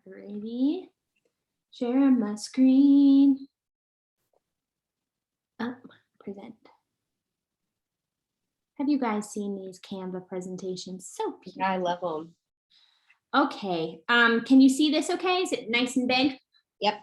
Alrighty. Share my screen. Oh, present. Have you guys seen these Canva presentations? So cute. I love them. Okay. Can you see this okay? Is it nice and big? Yep.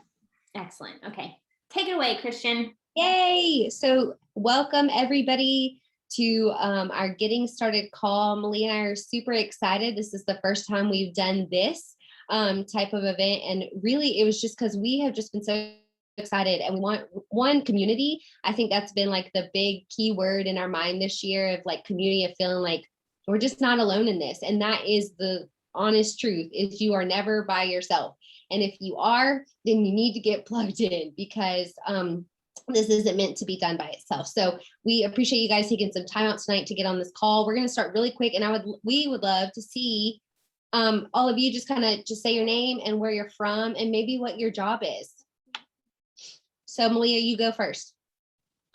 Excellent. Okay. Take it away, Christian. Yay. So welcome everybody to our Getting Started call. Malia and I are super excited. This is the first time we've done this type of event. And really it was just because we have just been so excited and we want one community. I think that's been like the big key word in our mind this year of like community, of feeling like we're just not alone in this. And that is the honest truth, is you are never by yourself. And if you are, then you need to get plugged in, because this isn't meant to be done by itself. So we appreciate you guys taking some time out tonight to get on this call. We're going to start really quick, and we would love to see all of you just kind of just say your name and where you're from and maybe what your job is. So Malia, you go first.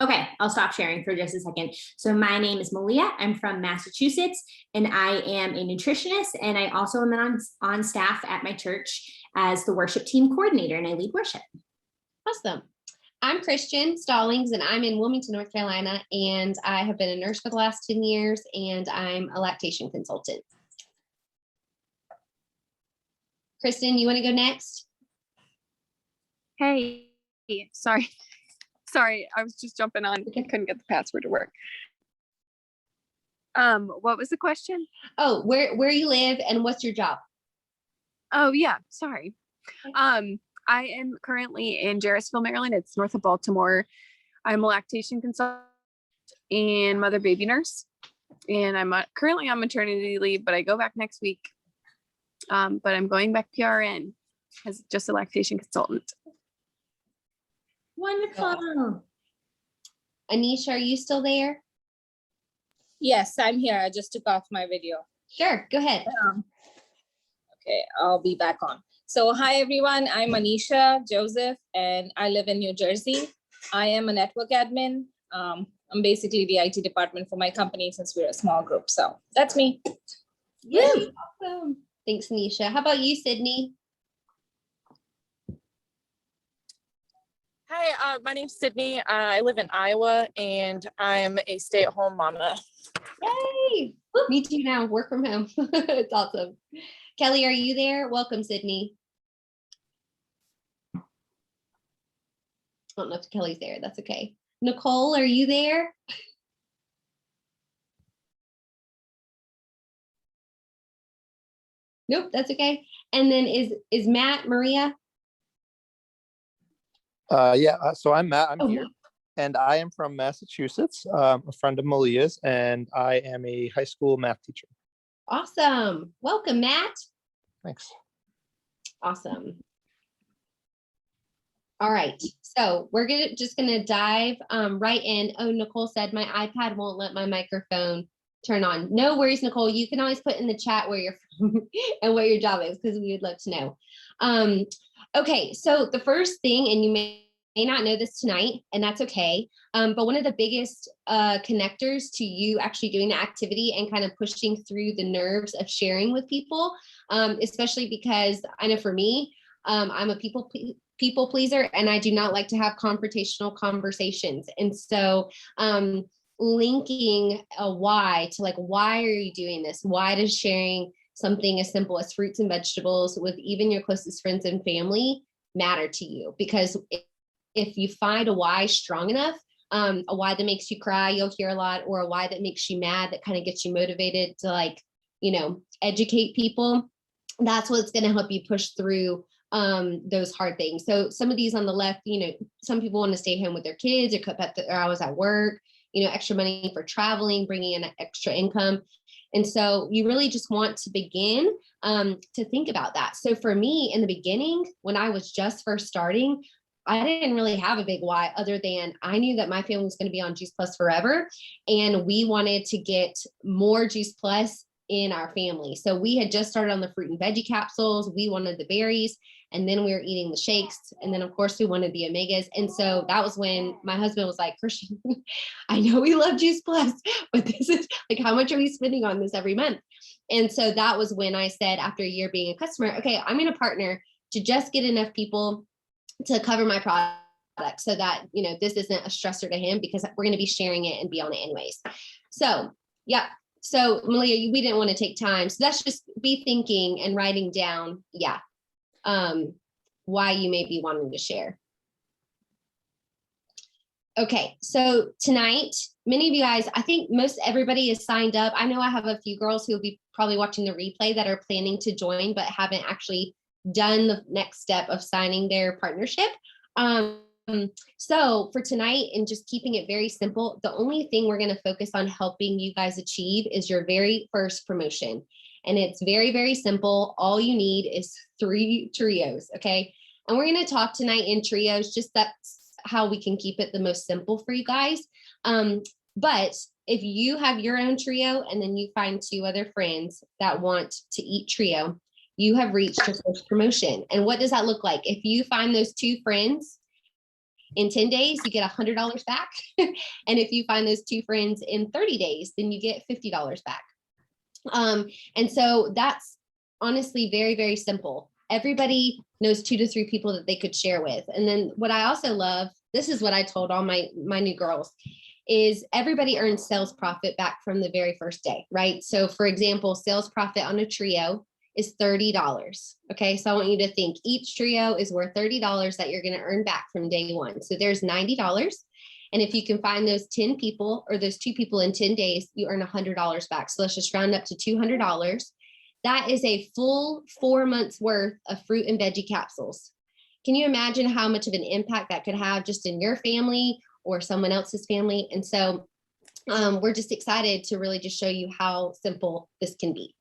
Okay, I'll stop sharing for just a second. So my name is Malia. I'm from Massachusetts, and I am a nutritionist, and I also am on staff at my church as the worship team coordinator, and I lead worship. Awesome. I'm Christian Stallings, and I'm in Wilmington, North Carolina, and I have been a nurse for the last 10 years, and I'm a lactation consultant. Kristen, you want to go next? Hey, sorry, I was just jumping on. I couldn't get the password to work. What was the question? Oh, where you live and what's your job? Oh yeah, sorry. I am currently in Jarrettsville, Maryland. It's north of Baltimore. I'm a lactation consultant and mother baby nurse, and I'm currently on maternity leave, but I go back next week. But I'm going back PRN as just a lactation consultant. Wonderful. Anisha, are you still there? Yes, I'm here. I just took off my video. Sure, go ahead. Okay, I'll be back on. So hi, everyone. I'm Anisha Joseph, and I live in New Jersey. I am a network admin. I'm basically the IT department for my company since we're a small group. So that's me. Yeah, awesome. Thanks, Anisha. How about you, Sydney? Hi, my name's Sydney. I live in Iowa, and I'm a stay-at-home mama. Yay! Me too now, work from home. It's awesome. Kelly, are you there? Welcome, Sydney. I don't know if Kelly's there. That's okay. Nicole, are you there? Nope, that's okay. And then is Matt, Maria? So I'm Matt. I'm here, Matt. and I am from Massachusetts, a friend of Malia's, and I am a high school math teacher. Awesome. Welcome, Matt. Thanks. Awesome. All right, so we're just gonna dive right in. Oh, Nicole said my iPad won't let my microphone turn on. No worries, Nicole. You can always put in the chat where you're from and what your job is, because we would love to know. Okay, so the first thing, and you may not know this tonight, and that's okay, but one of the biggest connectors to you actually doing the activity and kind of pushing through the nerves of sharing with people, especially because I know for me, I'm a people pleaser, and I do not like to have confrontational conversations. And so linking a why to like, why are you doing this? Why does sharing something as simple as fruits and vegetables with even your closest friends and family matter to you? Because if you find a why strong enough, a why that makes you cry, you'll hear a lot, or a why that makes you mad, that kind of gets you motivated to, like, you know, educate people, that's what's going to help you push through those hard things. So some of these on the left, you know, some people want to stay home with their kids or cut back their hours at work, you know, extra money for traveling, bringing in extra income. And so you really just want to begin to think about that. So for me in the beginning, when I was just first starting, I didn't really have a big why, other than I knew that my family was going to be on Juice Plus forever. And we wanted to get more Juice Plus in our family. So we had just started on the fruit and veggie capsules. We wanted the berries, and then we were eating the shakes. And then of course we wanted the omegas. And so that was when my husband was like, Christian, I know we love Juice Plus, but this is like, how much are we spending on this every month? And so that was when I said, after a year being a customer, okay, I'm going to partner to just get enough people to cover my product so that, you know, this isn't a stressor to him, because we're going to be sharing it and be on it anyways. So, yeah. So Malia, we didn't want to take time. So that's just be thinking and writing down, why you may be wanting to share. Okay, so tonight, many of you guys, I think most everybody is signed up. I know I have a few girls who will be probably watching the replay that are planning to join, but haven't actually done the next step of signing their partnership. So for tonight, and just keeping it very simple, the only thing we're going to focus on helping you guys achieve is your very first promotion. And it's very, very simple. All you need is 3 trios. Okay. And we're going to talk tonight in trios, just that's how we can keep it the most simple for you guys. But if you have your own trio and then you find 2 other friends that want to eat trio, you have reached your first promotion. And what does that look like? If you find those 2 friends in 10 days, you get $100 back. And if you find those 2 friends in 30 days, then you get $50 back. And so that's honestly very, very simple. Everybody knows 2 to 3 people that they could share with. And then what I also love, this is what I told all my new girls, is everybody earns sales profit back from the very first day, right? So for example, sales profit on a trio is $30. Okay, so I want you to think each trio is worth $30 that you're going to earn back from day 1. So there's $90. And if you can find those 10 people or those 2 people in 10 days, you earn $100 back. So let's just round up to $200. That is a full 4 months worth of fruit and veggie capsules. Can you imagine how much of an impact that could have just in your family or someone else's family? And so we're just excited to really just show you how simple this can be.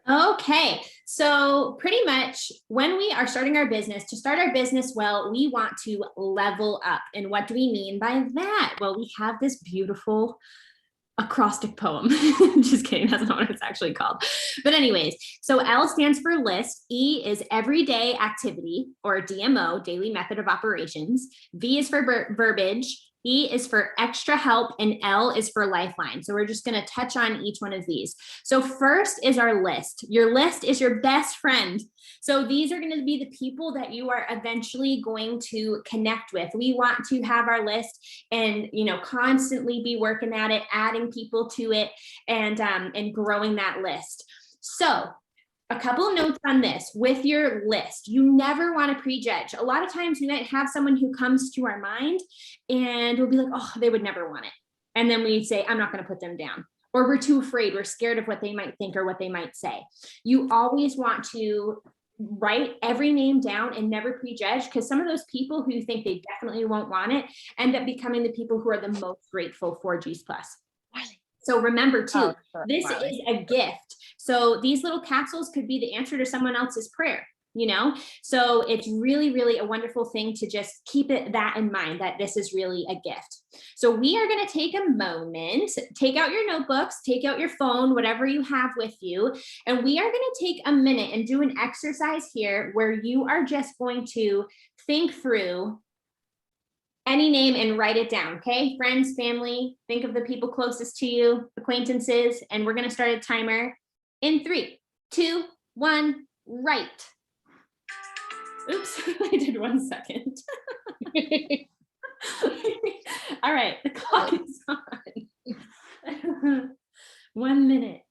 Okay, so pretty much when we are starting our business, to start our business well, we want to level up. And what do we mean by that? Well, we have this beautiful acrostic poem. Just kidding, that's not what it's actually called. But anyways, so L stands for list, E is everyday activity, or DMO, daily method of operations. V is for verbiage, E is for extra help, and L is for lifeline. So we're just going to touch on each one of these. So first is our list. Your list is your best friend. So these are going to be the people that you are eventually going to connect with. We want to have our list and, you know, constantly be working at it, adding people to it, and growing that list. So a couple of notes on this with your list. You never want to prejudge. A lot of times we might have someone who comes to our mind and we'll be like, oh, they would never want it. And then we say, I'm not going to put them down. Or we're too afraid. We're scared of what they might think or what they might say. You always want to write every name down and never prejudge, because some of those people who think they definitely won't want it end up becoming the people who are the most grateful for Juice Plus. So remember too, this is a gift. So these little capsules could be the answer to someone else's prayer, you know? So it's really, really a wonderful thing to just keep that in mind, that this is really a gift. So we are going to take a moment, take out your notebooks, take out your phone, whatever you have with you. And we are going to take a minute and do an exercise here where you are just going to think through any name and write it down. Okay. Friends, family, think of the people closest to you, acquaintances, and we're going to start a timer in 3, 2, 1, write. Oops, I did 1 second. All right, the clock is on. 1 minute.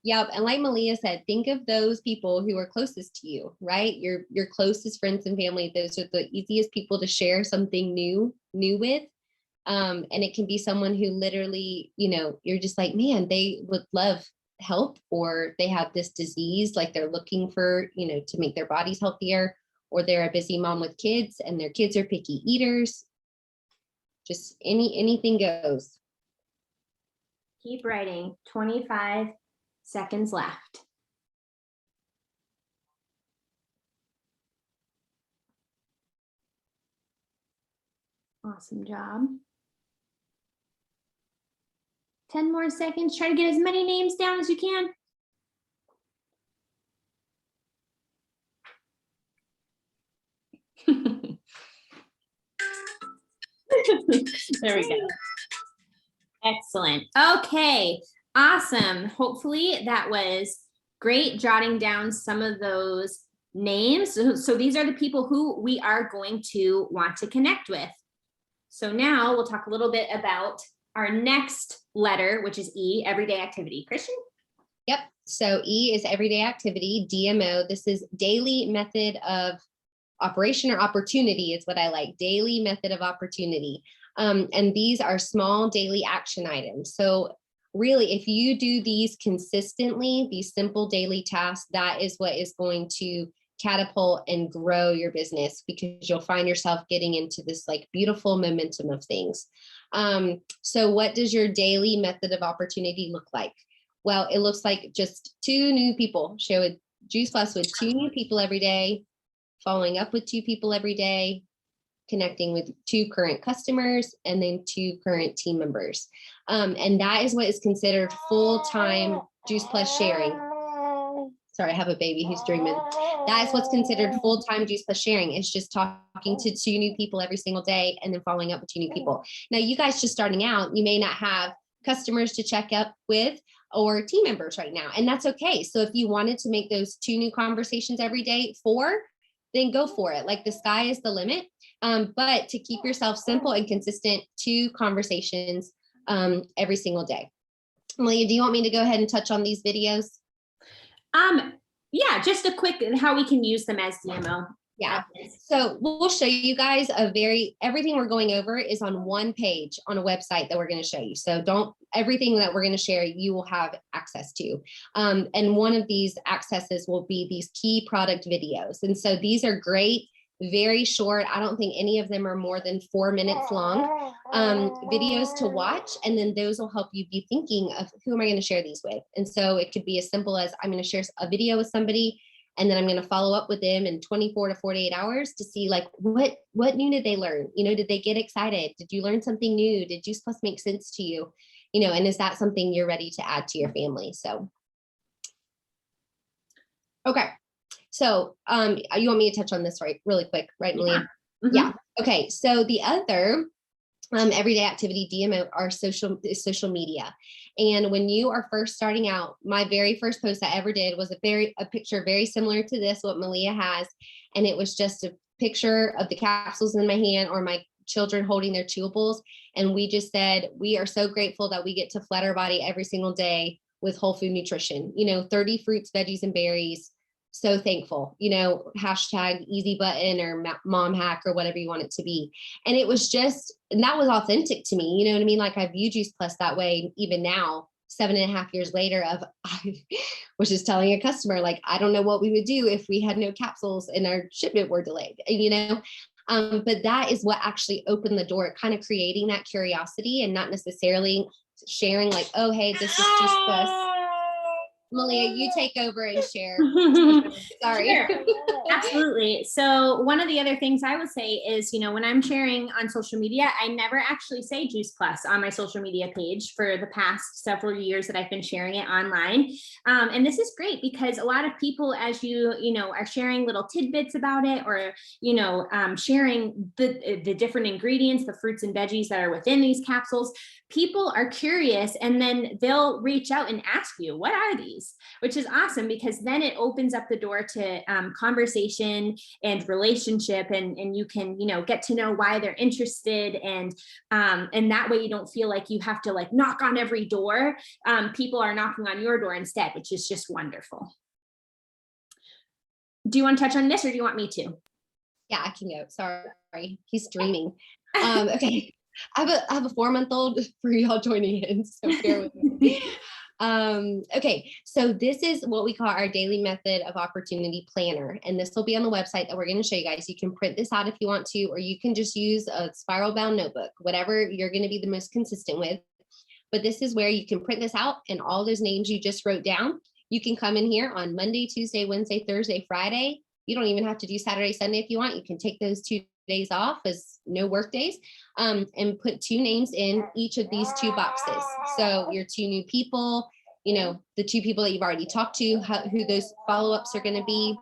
Yep. And like Malia said, think of those people who are closest to you, right? Your closest friends and family. Those are the easiest people to share something new with. And it can be someone who literally, you know, you're just like, man, they would love help, or they have this disease, like they're looking for, you know, to make their bodies healthier, or they're a busy mom with kids and their kids are picky eaters. Just anything goes. Keep writing. 25 seconds left. Awesome job. 10 more seconds. Try to get as many names down as you can. There we go. Excellent. Okay, awesome. Hopefully that was great, jotting down some of those names. So these are the people who we are going to want to connect with. So now we'll talk a little bit about our next letter, which is E, everyday activity. Christian? Yep. So E is everyday activity, DMO. This is daily method of operation or opportunity is what I like. Daily method of opportunity. And these are small daily action items. So really, if you do these consistently, these simple daily tasks, that is what is going to catapult and grow your business, because you'll find yourself getting into this like beautiful momentum of things. So what does your daily method of opportunity look like? Well, it looks like just 2 new people. Share with Juice Plus with 2 new people every day, following up with 2 people every day, connecting with 2 current customers, and then 2 current team members. And that is what is considered full-time Juice Plus sharing. Sorry, I have a baby who's dreaming. That is what's considered full-time Juice Plus sharing. It's just talking to 2 new people every single day and then following up with 2 new people. Now, you guys just starting out, you may not have customers to check up with or team members right now, and that's okay. So if you wanted to make those 2 new conversations every day 4, then go for it. Like, the sky is the limit. But to keep yourself simple and consistent, 2 conversations every single day. Malia, do you want me to go ahead and touch on these videos? Yeah, just a quick how we can use them as DMO. Yeah. So we'll show you guys everything we're going over is on one page on a website that we're going to show you. So everything that we're going to share, you will have access to. And one of these accesses will be these key product videos. And so these are great, very short. I don't think any of them are more than 4 minutes long, videos to watch. And then those will help you be thinking of, who am I going to share these with? And so it could be as simple as, I'm going to share a video with somebody, and then I'm going to follow up with them in 24 to 48 hours to see, like, what new did they learn? Did they get excited? Did you learn something new? Did Juice Plus make sense to you? And is that something you're ready to add to your family? So, okay. So you want me to touch on this really quick, right, Malia? Yeah. Mm-hmm. Yeah. Okay. So the other everyday activity DMO are social media. And when you are first starting out, my very first post I ever did was a picture very similar to this, what Malia has. And it was just a picture of the capsules in my hand, or my children holding their chewables. And we just said, we are so grateful that we get to flood our body every single day with whole food nutrition, 30 fruits, veggies, and berries. So thankful, hashtag easy button or mom hack or whatever you want it to be. And it was and that was authentic to me. You know what I mean? Like, I view Juice Plus that way, even now, 7.5 years later, I was just telling a customer, like, I don't know what we would do if we had no capsules and our shipment were delayed, but that is what actually opened the door, kind of creating that curiosity, and not necessarily sharing like, oh, hey, this is Juice Plus. Malia, you take over and share. Sorry. Sure. Absolutely. So one of the other things I would say is, when I'm sharing on social media, I never actually say Juice Plus on my social media page for the past several years that I've been sharing it online. And this is great because a lot of people, as you are sharing little tidbits about it, or, sharing the different ingredients, the fruits and veggies that are within these capsules, people are curious, and then they'll reach out and ask you, what are these? Which is awesome, because then it opens up the door to conversation and relationship, and you can get to know why they're interested, and that way you don't feel like you have to like knock on every door. People are knocking on your door instead, which is just wonderful. Do you want to touch on this, or do you want me to? Yeah, I can go. Sorry, he's dreaming. Okay, I have a 4-month-old for y'all joining in, so bear with me. Okay, so this is what we call our daily method of opportunity planner. And this will be on the website that we're going to show you guys. You can print this out if you want to, or you can just use a spiral bound notebook, whatever you're going to be the most consistent with. But this is where you can print this out, and all those names you just wrote down, you can come in here on Monday, Tuesday, Wednesday, Thursday, Friday. You don't even have to do Saturday, Sunday if you want. You can take those 2 days off as no work days, and put 2 names in each of these 2 boxes. So your 2 new people, the 2 people that you've already talked to, who those follow-ups are going to be.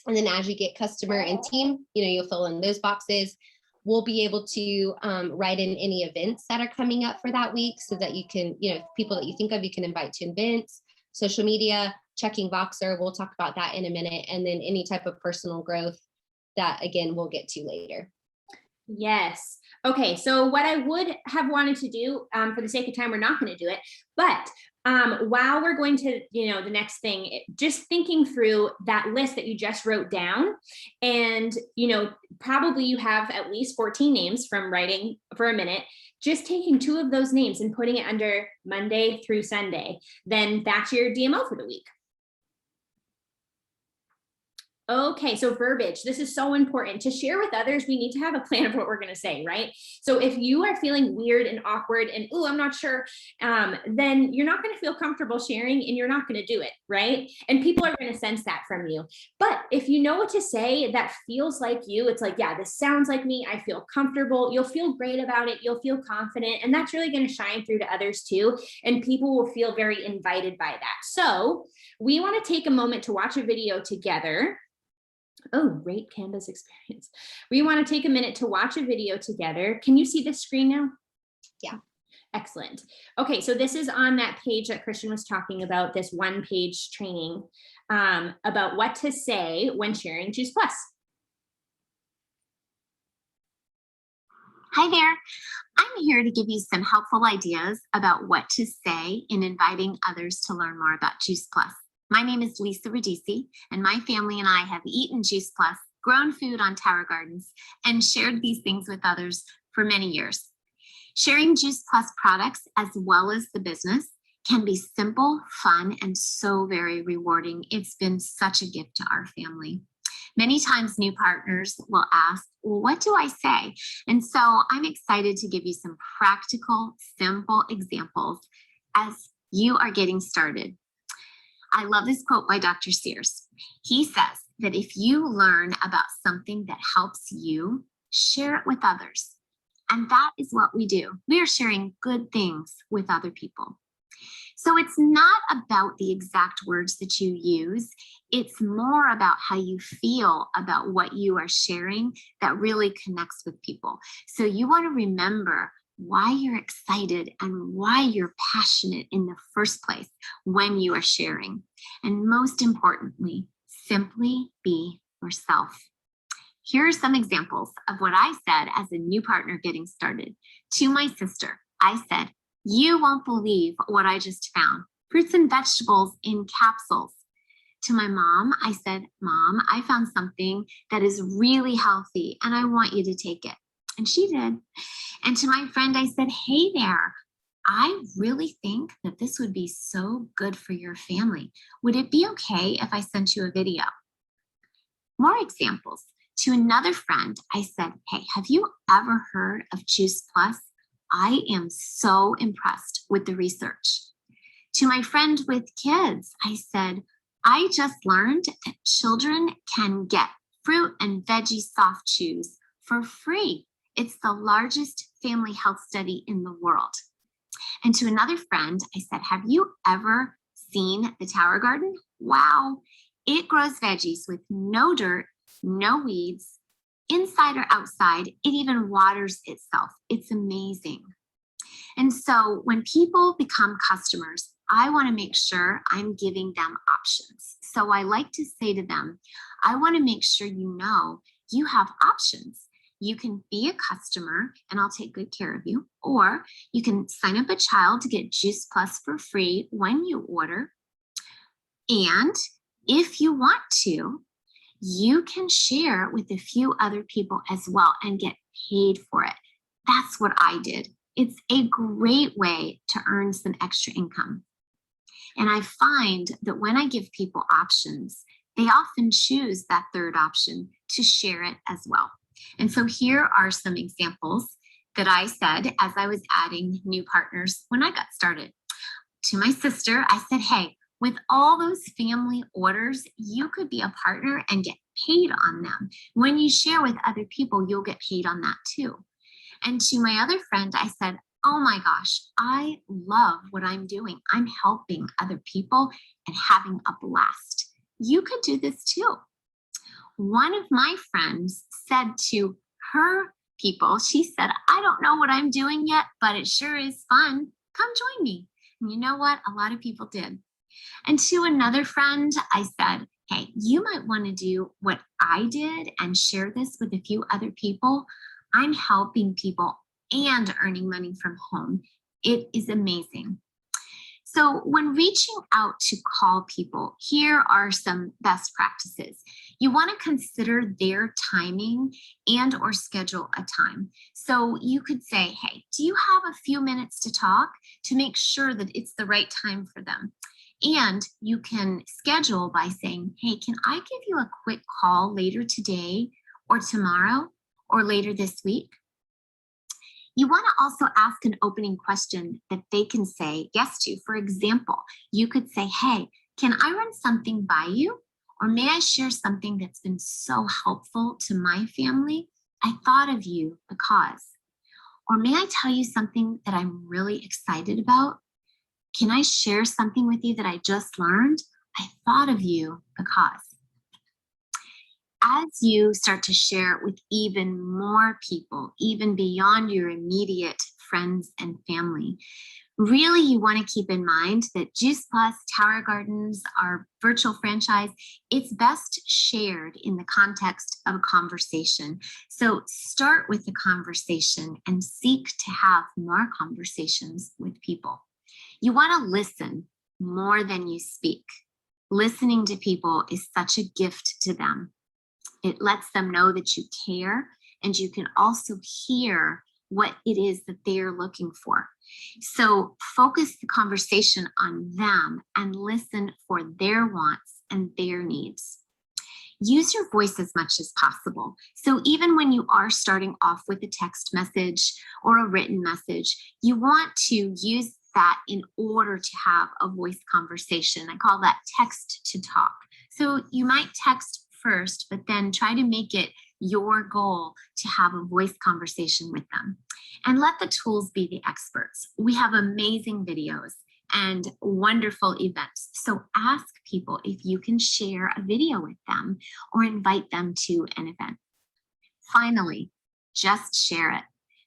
And then as you get customer and team, you'll fill in those boxes. We'll be able to write in any events that are coming up for that week so that you can, people that you think of, you can invite to events, social media, checking Voxer. We'll talk about that in a minute. And then any type of personal growth that, again, we'll get to later. Yes. Okay. So what I would have wanted to do, for the sake of time, we're not going to do it, but while we're going to, the next thing, just thinking through that list that you just wrote down, and, probably you have at least 14 names from writing for a minute, just taking 2 of those names and putting it under Monday through Sunday, then that's your DMO for the week. Okay, so verbiage. This is so important. To share with others, we need to have a plan of what we're going to say, right? So if you are feeling weird and awkward and, oh, I'm not sure, then you're not going to feel comfortable sharing and you're not going to do it, right? And people are going to sense that from you. But if you know what to say that feels like you, it's like, yeah, this sounds like me. I feel comfortable. You'll feel great about it. You'll feel confident. And that's really going to shine through to others too. And people will feel very invited by that. So we want to take a moment to watch a video together. Oh, rate Canvas experience. We want to take a minute to watch a video together. Can you see the screen now? Yeah. Excellent. Okay, so this is on that page that Christian was talking about, this 1-page training about what to say when sharing Juice Plus. Hi there. I'm here to give you some helpful ideas about what to say in inviting others to learn more about Juice Plus. My name is Lisa Radici, and my family and I have eaten Juice Plus, grown food on Tower Gardens, and shared these things with others for many years. Sharing Juice Plus products as well as the business can be simple, fun, and so very rewarding. It's been such a gift to our family. Many times new partners will ask, well, what do I say? And so I'm excited to give you some practical, simple examples as you are getting started. I love this quote by Dr. Sears. He says that if you learn about something that helps you, share it with others. And that is what we do. We are sharing good things with other people. So it's not about the exact words that you use. It's more about how you feel about what you are sharing that really connects with people. So you want to remember why you're excited and why you're passionate in the first place when you are sharing. And most importantly, simply be yourself. Here are some examples of what I said as a new partner getting started. To my sister, I said, you won't believe what I just found. Fruits and vegetables in capsules. To my mom, I said, Mom, I found something that is really healthy and I want you to take it. And she did. And to my friend, I said, hey there, I really think that this would be so good for your family. Would it be okay if I sent you a video? More examples. To another friend, I said, hey, have you ever heard of Juice Plus? I am so impressed with the research. To my friend with kids, I said, I just learned that children can get fruit and veggie soft chews for free. It's the largest family health study in the world. And to another friend, I said, have you ever seen the Tower Garden? Wow, it grows veggies with no dirt, no weeds, inside or outside. It even waters itself. It's amazing. And so when people become customers, I want to make sure I'm giving them options. So I like to say to them, I want to make sure you know you have options. You can be a customer and I'll take good care of you, or you can sign up a child to get Juice Plus for free when you order. And if you want to, you can share with a few other people as well and get paid for it. That's what I did. It's a great way to earn some extra income. And I find that when I give people options, they often choose that third option to share it as well. And so here are some examples that I said as I was adding new partners when I got started. To my sister, I said, hey, with all those family orders, you could be a partner and get paid on them. When you share with other people, you'll get paid on that too. And to my other friend, I said, oh my gosh, I love what I'm doing. I'm helping other people and having a blast. You could do this too. One of my friends said to her people, she said, I don't know what I'm doing yet, but it sure is fun. Come join me. And you know what? A lot of people did. And to another friend, I said, hey, you might want to do what I did and share this with a few other people. I'm helping people and earning money from home. It is amazing. So when reaching out to call people, here are some best practices. You want to consider their timing and or schedule a time. So you could say, hey, do you have a few minutes to talk, to make sure that it's the right time for them? And you can schedule by saying, hey, can I give you a quick call later today or tomorrow or later this week? You want to also ask an opening question that they can say yes to. For example, you could say, hey, can I run something by you? Or may I share something that's been so helpful to my family? I thought of you because. Or may I tell you something that I'm really excited about? Can I share something with you that I just learned? I thought of you because. As you start to share with even more people, even beyond your immediate friends and family, really you want to keep in mind that Juice Plus, Tower Gardens, our virtual franchise, it's best shared in the context of a conversation. So start with the conversation and seek to have more conversations with people. You want to listen more than you speak. Listening to people is such a gift to them. It lets them know that you care, and you can also hear what it is that they're looking for. So focus the conversation on them and listen for their wants and their needs. Use your voice as much as possible. So even when you are starting off with a text message or a written message, you want to use that in order to have a voice conversation. I call that text to talk. So you might text first, but then try to make it your goal to have a voice conversation with them. And let the tools be the experts. We have amazing videos and wonderful events. So ask people if you can share a video with them or invite them to an event. Finally, just share it,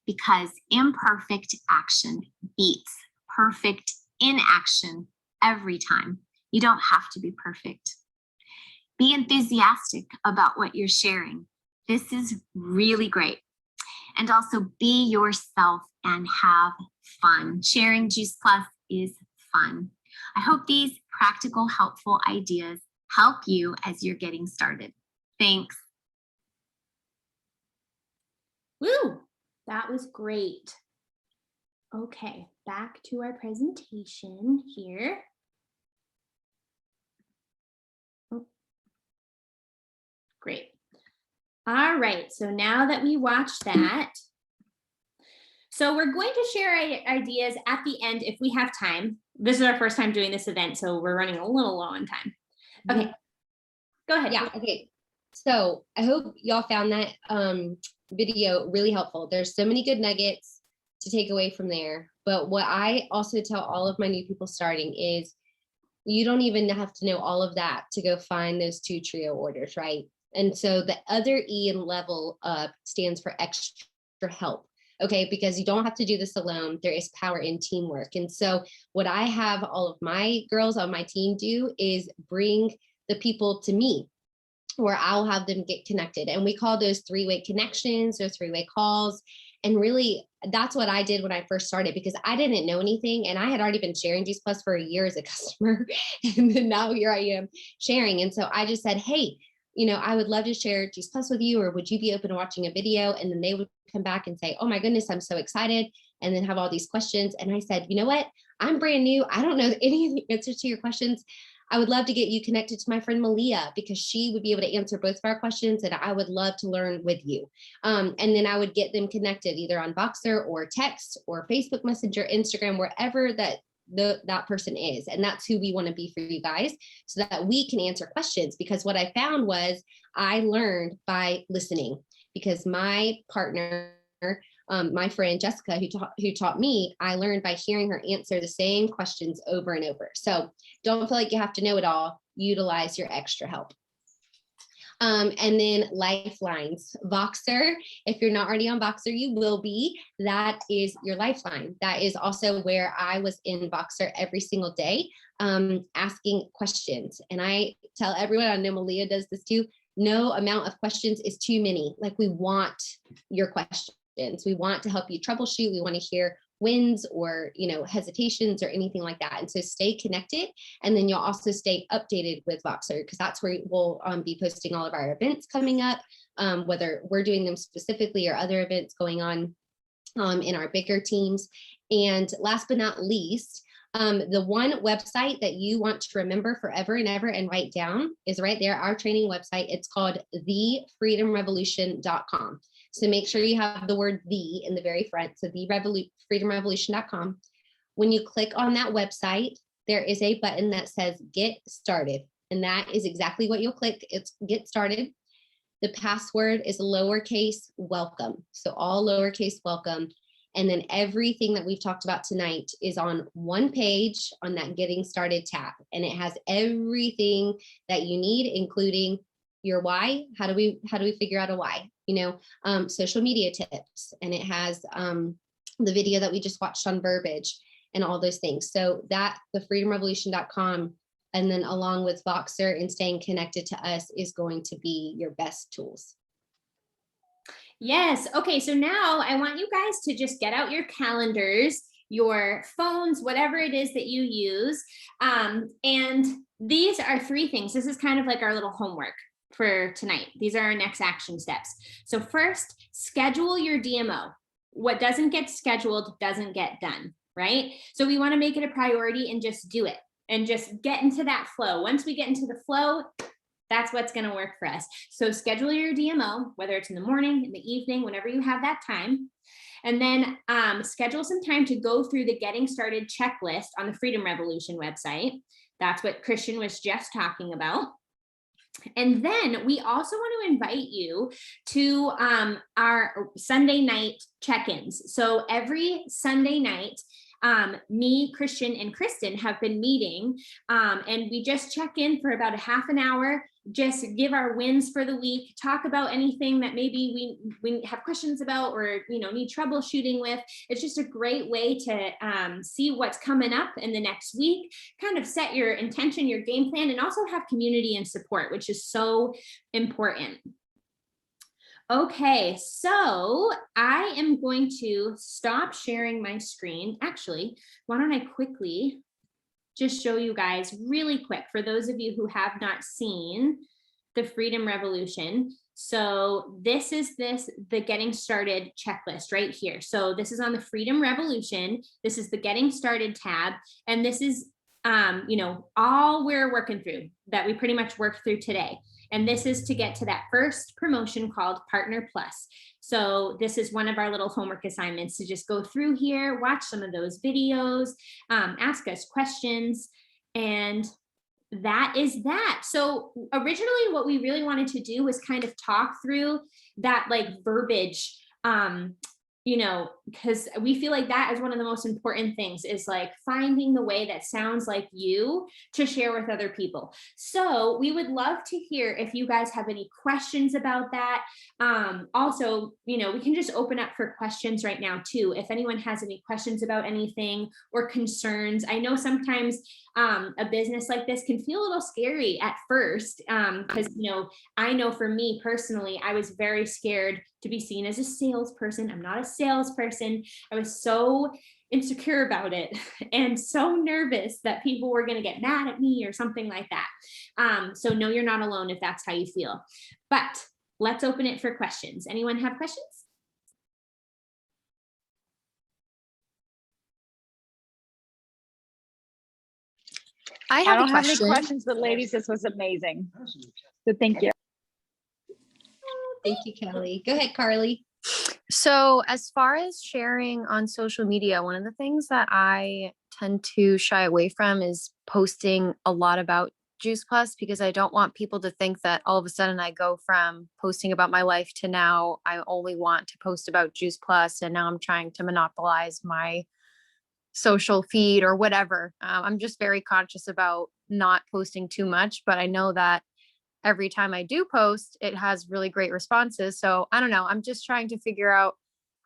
because imperfect action beats perfect inaction every time. You don't have to be perfect. Be enthusiastic about what you're sharing. This is really great. And also be yourself and have fun. Sharing Juice Plus is fun. I hope these practical, helpful ideas help you as you're getting started. Thanks. Woo, that was great. Okay, back to our presentation here. Great. All right, so now that we watched that, so we're going to share ideas at the end if we have time. This is our first time doing this event, so we're running a little low on time. Okay, go ahead. Yeah, okay. So I hope y'all found that video really helpful. There's so many good nuggets to take away from there. But what I also tell all of my new people starting is you don't even have to know all of that to go find those 2 trio orders, right? And so the other E in level up stands for extra help. Okay, because you don't have to do this alone. There is power in teamwork. And so what I have all of my girls on my team do is bring the people to me, where I'll have them get connected. And we call those 3-way connections or 3-way calls. And really, that's what I did when I first started, because I didn't know anything. And I had already been sharing Juice Plus for a year as a customer. And then now here I am sharing. And so I just said, hey, you know, I would love to share Juice Plus with you, or would you be open to watching a video? And then they would come back and say, oh my goodness, I'm so excited. And then have all these questions. And I said, you know what? I'm brand new. I don't know any of the answers to your questions. I would love to get you connected to my friend Malia, because she would be able to answer both of our questions, and I would love to learn with you. And then I would get them connected either on Voxer or text or Facebook Messenger, Instagram, wherever that that person is. And that's who we want to be for you guys, so that we can answer questions. Because what I found was I learned by listening, because my partner, my friend Jessica, who taught me, I learned by hearing her answer the same questions over and over. So don't feel like you have to know it all. Utilize your extra help. And then Lifelines. Voxer, if you're not already on Voxer, you will be. That is your lifeline. That is also where I was in Voxer every single day, asking questions. And I tell everyone, I know Malia does this too, no amount of questions is too many. Like, we want your questions. We want to help you troubleshoot. We want to hear wins or, hesitations or anything like that. And so stay connected. And then you'll also stay updated with Voxer, because that's where we'll be posting all of our events coming up, whether we're doing them specifically or other events going on in our bigger teams. And last but not least, the one website that you want to remember forever and ever and write down is right there, our training website. It's called thefreedomrevolution.com. So make sure you have the word "the" in the very front. So thefreedomrevolution.com. When you click on that website, there is a button that says "Get Started." And that is exactly what you'll click. It's "Get Started." The password is lowercase welcome. So all lowercase welcome. And then everything that we've talked about tonight is on one page on that Getting Started tab. And it has everything that you need, including your why. How do we figure out a why? Social media tips. And it has the video that we just watched on verbiage and all those things. So that thefreedomrevolution.com, and then along with Voxer and staying connected to us, is going to be your best tools. Yes. Okay. So now I want you guys to just get out your calendars, your phones, whatever it is that you use. And these are 3 things. This is kind of like our little homework for tonight. These are our next action steps. So first, schedule your DMO. What doesn't get scheduled doesn't get done, right? So we want to make it a priority and just do it and just get into that flow. Once we get into the flow, that's what's going to work for us. So schedule your DMO, whether it's in the morning, in the evening, whenever you have that time. And then schedule some time to go through the Getting Started checklist on the Freedom Revolution website. That's what Christian was just talking about. And then we also want to invite you to our Sunday night check-ins. So every Sunday night, me, Christian, and Kristen have been meeting, and we just check in for about a half an hour, just give our wins for the week, talk about anything that maybe we have questions about or need troubleshooting with. It's just a great way to see what's coming up in the next week, kind of set your intention, your game plan, and also have community and support, which is so important. Okay, so I am going to stop sharing my screen. Actually, why don't I quickly just show you guys really quick for those of you who have not seen the Freedom Revolution. So this is the Getting Started checklist right here. So this is on the Freedom Revolution. This is the Getting Started tab. And this is, all we're working through that we pretty much worked through today. And this is to get to that first promotion called Partner Plus. So this is one of our little homework assignments to just go through here, watch some of those videos, ask us questions, and that is that. So originally what we really wanted to do was kind of talk through that like verbiage, because we feel like that is one of the most important things, is like finding the way that sounds like you to share with other people. So we would love to hear if you guys have any questions about that. Also, we can just open up for questions right now too. If anyone has any questions about anything or concerns, I know sometimes a business like this can feel a little scary at first, because I know for me personally, I was very scared to be seen as a salesperson. I'm not a salesperson. I was so insecure about it and so nervous that people were going to get mad at me or something like that. So no, you're not alone if that's how you feel. But let's open it for questions. Anyone have questions? I I don't a have any question. questions, but ladies, this was amazing. So thank you. Thank you, Kelly. Go ahead, Carly. So as far as sharing on social media, one of the things that I tend to shy away from is posting a lot about Juice Plus, because I don't want people to think that all of a sudden I go from posting about my life to now I only want to post about Juice Plus, and now I'm trying to monopolize my social feed or whatever. I'm just very conscious about not posting too much, but I know that every time I do post, it has really great responses. So I don't know. I'm just trying to figure out,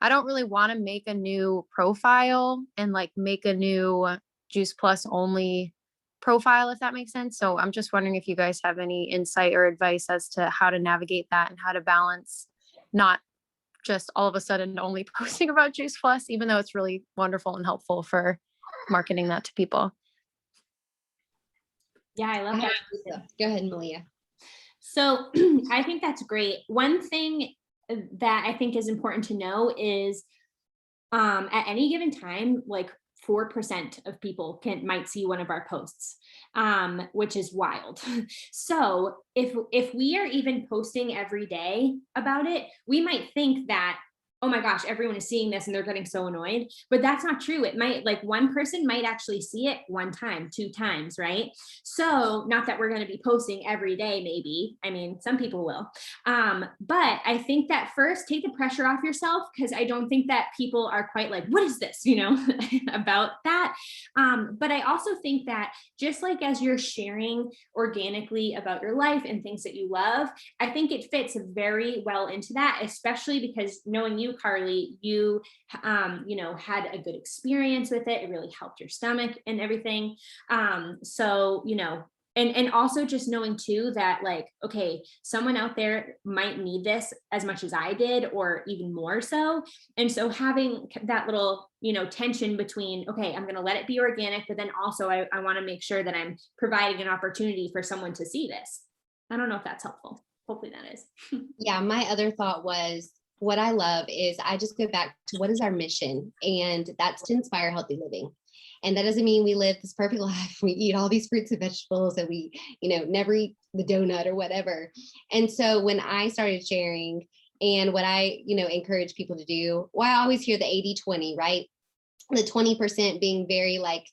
I don't really want to make a new profile and like make a new Juice Plus only profile, if that makes sense. So I'm just wondering if you guys have any insight or advice as to how to navigate that and how to balance not just all of a sudden only posting about Juice Plus, even though it's really wonderful and helpful for marketing that to people. Yeah, I love that. Go ahead, Malia. So I think that's great. One thing that I think is important to know is at any given time, like 4% of people might see one of our posts, which is wild. So if we are even posting every day about it, we might think that, oh my gosh, everyone is seeing this and they're getting so annoyed, but that's not true. It might, like, one person might actually see it 1 time, 2 times, right? So not that we're going to be posting every day, maybe. I mean, some people will. But I think that first, take the pressure off yourself, because I don't think that people are quite like, what is this, about that. But I also think that just like as you're sharing organically about your life and things that you love, I think it fits very well into that, especially because knowing you, Carly, you had a good experience with it. It really helped your stomach and everything. So, and also just knowing too that, like, okay, someone out there might need this as much as I did, or even more so. And so having that little, tension between, okay, I'm going to let it be organic, but then also I want to make sure that I'm providing an opportunity for someone to see this. I don't know if that's helpful. Hopefully that is. Yeah, my other thought was, what I love is I just go back to what is our mission, and that's to inspire healthy living. And that doesn't mean we live this perfect life. We eat all these fruits and vegetables, and we, never eat the donut or whatever. And so when I started sharing, and what I, encourage people to do, well, I always hear the 80-20, right? The 20% being very like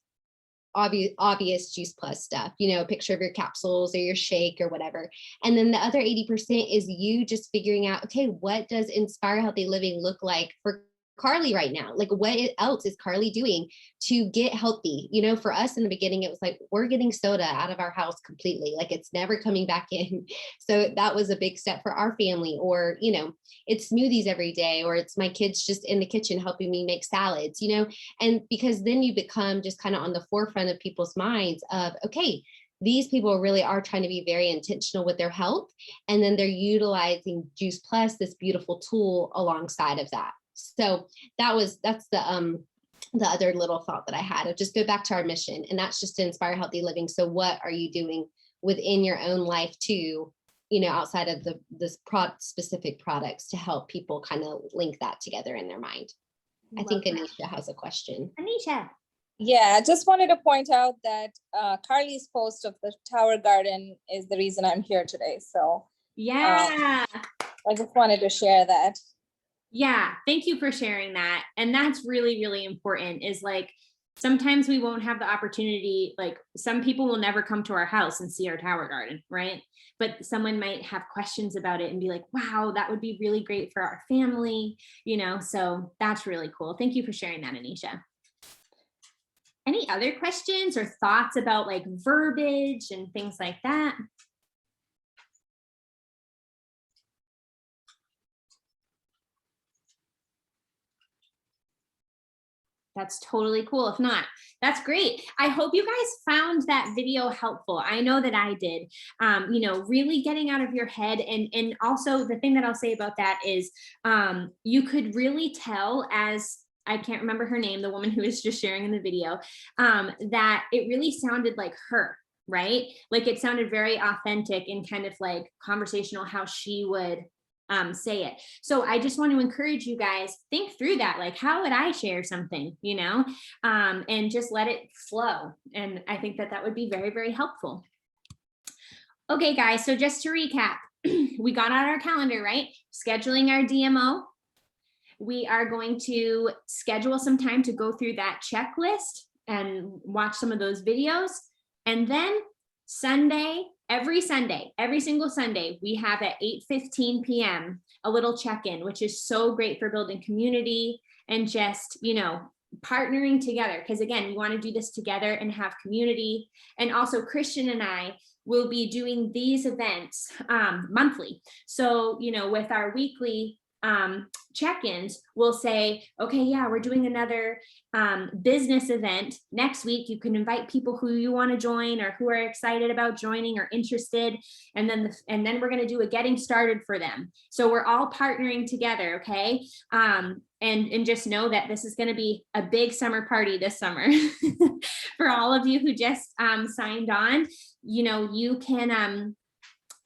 obvious Juice Plus stuff, a picture of your capsules or your shake or whatever. And then the other 80% is you just figuring out, okay, what does inspire healthy living look like for Carly right now? Like, what else is Carly doing to get healthy? For us in the beginning, it was like, we're getting soda out of our house completely. Like, it's never coming back in. So that was a big step for our family. Or, it's smoothies every day, or it's my kids just in the kitchen helping me make salads, and because then you become just kind of on the forefront of people's minds of, okay, these people really are trying to be very intentional with their health. And then they're utilizing Juice Plus, this beautiful tool alongside of that. So that's the other little thought that I had of just go back to our mission, and that's just to inspire healthy living. So what are you doing within your own life too, outside of this specific products to help people kind of link that together in their mind? I think Anisha has a question. Anisha. Yeah, I just wanted to point out that Carly's post of the Tower Garden is the reason I'm here today. So yeah, I just wanted to share that. Yeah, thank you for sharing that. And that's really, really important, is like, sometimes we won't have the opportunity, like some people will never come to our house and see our Tower Garden, right? But someone might have questions about it and be like, wow, that would be really great for our family, so that's really cool. Thank you for sharing that, Anisha. Any other questions or thoughts about like verbiage and things like that? That's totally cool. If not, that's great. I hope you guys found that video helpful. I know that I did. Really getting out of your head. And also the thing that I'll say about that is you could really tell, as I can't remember her name, the woman who was just sharing in the video, that it really sounded like her, right? Like it sounded very authentic and kind of like conversational, how she would say it. So I just want to encourage you guys, think through that. Like, how would I share something, and just let it flow. And I think that would be very, very helpful. Okay, guys. So just to recap, we got on our calendar, right? Scheduling our DMO. We are going to schedule some time to go through that checklist and watch some of those videos. And then Sunday, every single Sunday, we have at 8:15 p.m. a little check-in, which is so great for building community and just, partnering together. Because again, we want to do this together and have community. And also Christian and I will be doing these events monthly. So, with our weekly check-ins, we'll say, okay, yeah, we're doing another business event next week. You can invite people who you want to join or who are excited about joining or interested. And then we're going to do a getting started for them. So we're all partnering together. Okay. And just know that this is going to be a big summer party this summer. For all of you who just signed on, you can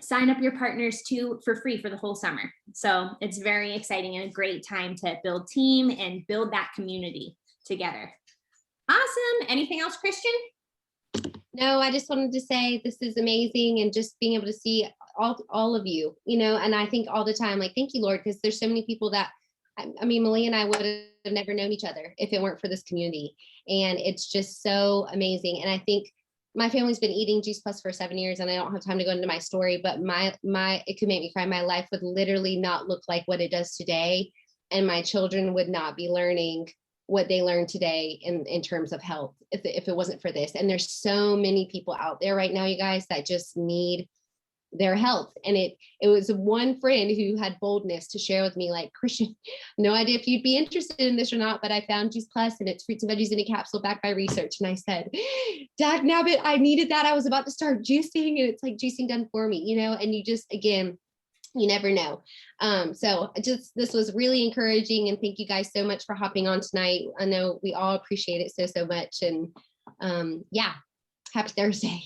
sign up your partners too for free for the whole summer. So it's very exciting and a great time to build team and build that community together. Awesome. Anything else, Christian? No, I just wanted to say this is amazing, and just being able to see all of you, and I think all the time, like, thank you, Lord, because there's so many people that, I mean, Malia and I would have never known each other if it weren't for this community. And it's just so amazing. And I think my family's been eating Juice Plus for 7 years, and I don't have time to go into my story, but it could make me cry. My life would literally not look like what it does today. And my children would not be learning what they learn today in terms of health if it wasn't for this. And there's so many people out there right now, you guys, that just need their health. And it was one friend who had boldness to share with me, like, Christian, no idea if you'd be interested in this or not, but I found Juice Plus and it's fruits and veggies in a capsule backed by research. And I said, Dag nabbit, I needed that. I was about to start juicing, and it's like juicing done for me, and you just, again, you never know. So this was really encouraging, and thank you guys so much for hopping on tonight. I know we all appreciate it so much. And yeah, happy Thursday.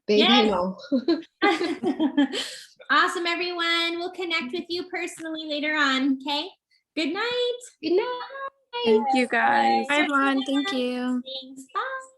Baby, Yes. all. Awesome, everyone. We'll connect with you personally later on. Okay. Good night. Good night. Thank you guys. Bye, everyone. Thank you. Thanks. Bye.